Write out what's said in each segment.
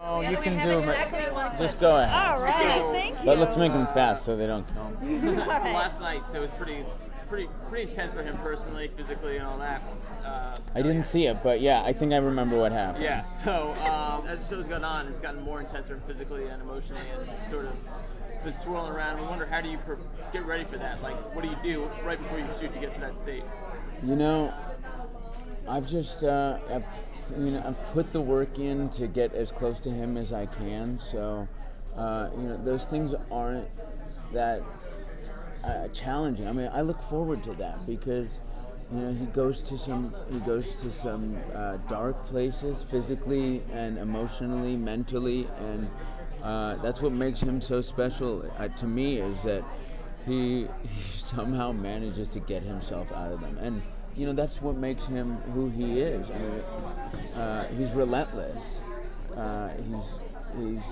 Oh, Yeah, you we can have do exactly it. one Just question. go ahead. All right, thank you. But let's make them fast so they don't kill me. All So right. last night, so it was pretty intense for him personally, physically, and all that. I didn't see it, but yeah, I think I remember what happened. Yeah. So as the show's gone on, it's gotten more intense for him physically and emotionally, and sort of been swirling around. We wonder, how do you get ready for that? Like, what do you do right before you shoot to get to that state? You know, I've just I've put the work in to get as close to him as I can. So those things aren't that challenging. I mean, I look forward to that because he goes to some dark places physically and emotionally, mentally, and that's what makes him so special to me, is that he somehow manages to get himself out of them, and that's what makes him who he is. I mean, he's relentless. He's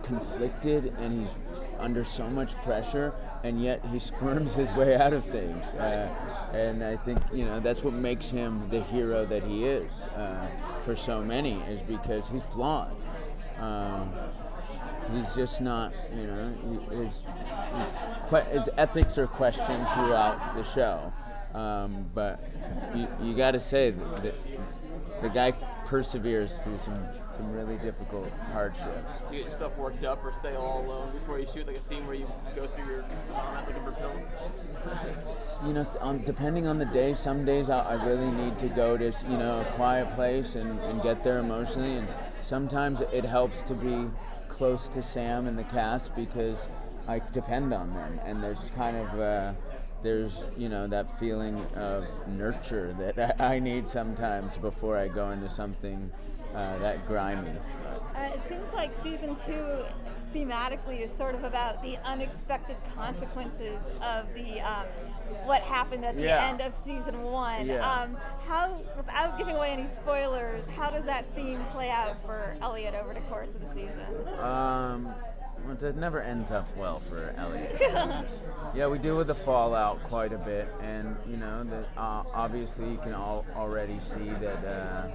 conflicted, and he's under so much pressure, and yet he squirms his way out of things. And I think that's what makes him the hero that he is for so many, is because he's flawed. He's just not, his ethics are questioned throughout the show. But you got to say that the guy perseveres through some really difficult hardships. Do you get yourself worked up or stay all alone before you shoot, like a scene where you go through your not looking for pills? Depending on the day, some days I really need to go to a quiet place and get there emotionally, and sometimes it helps to be close to Sam and the cast because I depend on them, and there's kind of that feeling of nurture that I need sometimes before I go into something that grimy. It seems like season 2 thematically is sort of about the unexpected consequences of the what happened at the end of season 1. Yeah. How, without giving away any spoilers, how does that theme play out for Elliot over the course of the season? Well, it never ends up well for Elliot. Yeah, we deal with the fallout quite a bit, and obviously you can already see that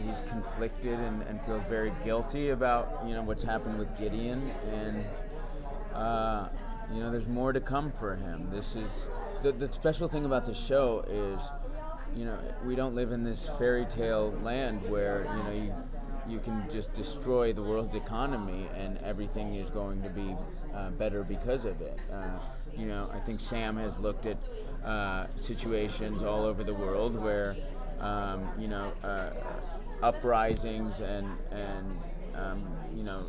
he's conflicted and feels very guilty about what's happened with Gideon, and there's more to come for him. This is the special thing about the show is we don't live in this fairy tale land where you can just destroy the world's economy and everything is going to be better because of it. I think Sam has looked at situations all over the world where uprisings and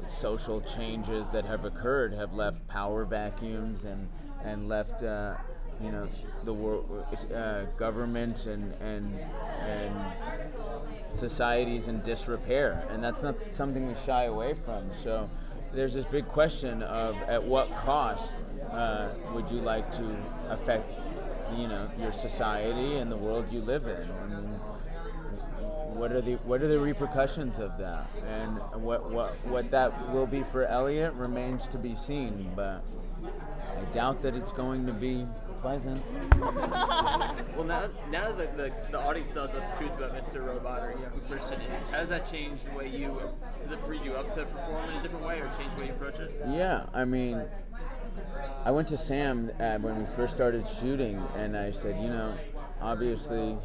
social changes that have occurred have left power vacuums and left the world, governments and societies in disrepair, and that's not something we shy away from. So there's this big question of at what cost would you like to affect your society and the world you live in. I mean, what are the repercussions of that, and what that will be for Elliot remains to be seen, but I doubt that it's going to be pleasant. Well, now that the audience knows the truth about Mr. Robot, or who Christian is, how does that change the way does it free you up to perform in a different way, or change the way you approach it? Yeah, I mean, I went to Sam when we first started shooting, and I said, obviously,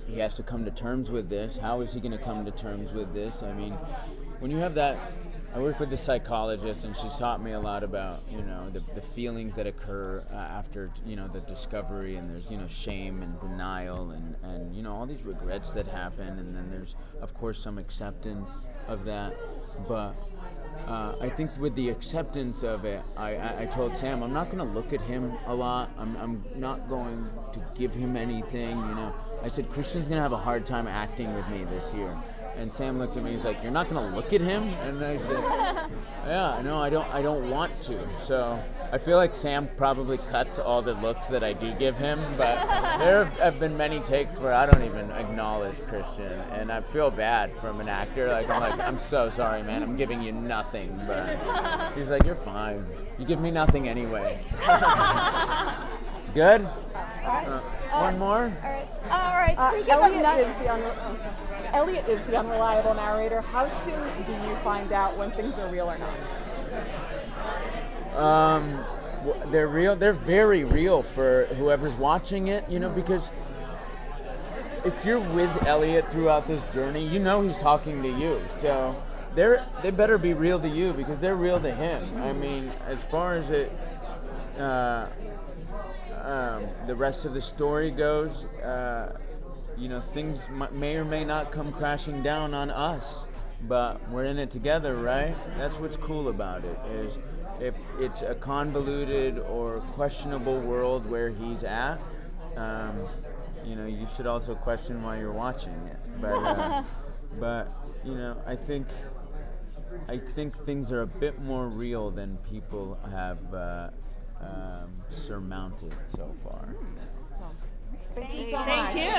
he has to come to terms with this. How is he going to come to terms with this? I mean, when you have that, I work with the psychologist, and she's taught me a lot about, the feelings that occur after, the discovery, and there's, shame and denial and all these regrets that happen, and then there's, of course, some acceptance of that. But I think with the acceptance of it, I told Sam, I'm not going to look at him a lot. I'm not going to give him anything, I said, Christian's going to have a hard time acting with me this year. And Sam looked at me, he's like, you're not going to look at him? And I said, yeah, no, I don't want to. So I feel like Sam probably cuts all the looks that I do give him, but there have been many takes where I don't even acknowledge Christian, and I feel bad from an actor. I'm so sorry, man, I'm giving you nothing. But he's like, you're fine. You give me nothing anyway. Good? All right. One more? All right. right, speaking of Elliot is the unreliable narrator. How soon do you find out when things are real or not? They're real. They're very real for whoever's watching it, because if you're with Elliot throughout this journey, he's talking to you. So they better be real to you because they're real to him. I mean, as far as the rest of the story goes, things may or may not come crashing down on us, but we're in it together, right? That's what's cool about it, is if it's a convoluted or questionable world where he's at, you should also question why you're watching it. But I think things are a bit more real than people have surmounted so far. So, thank you so much. Thank you.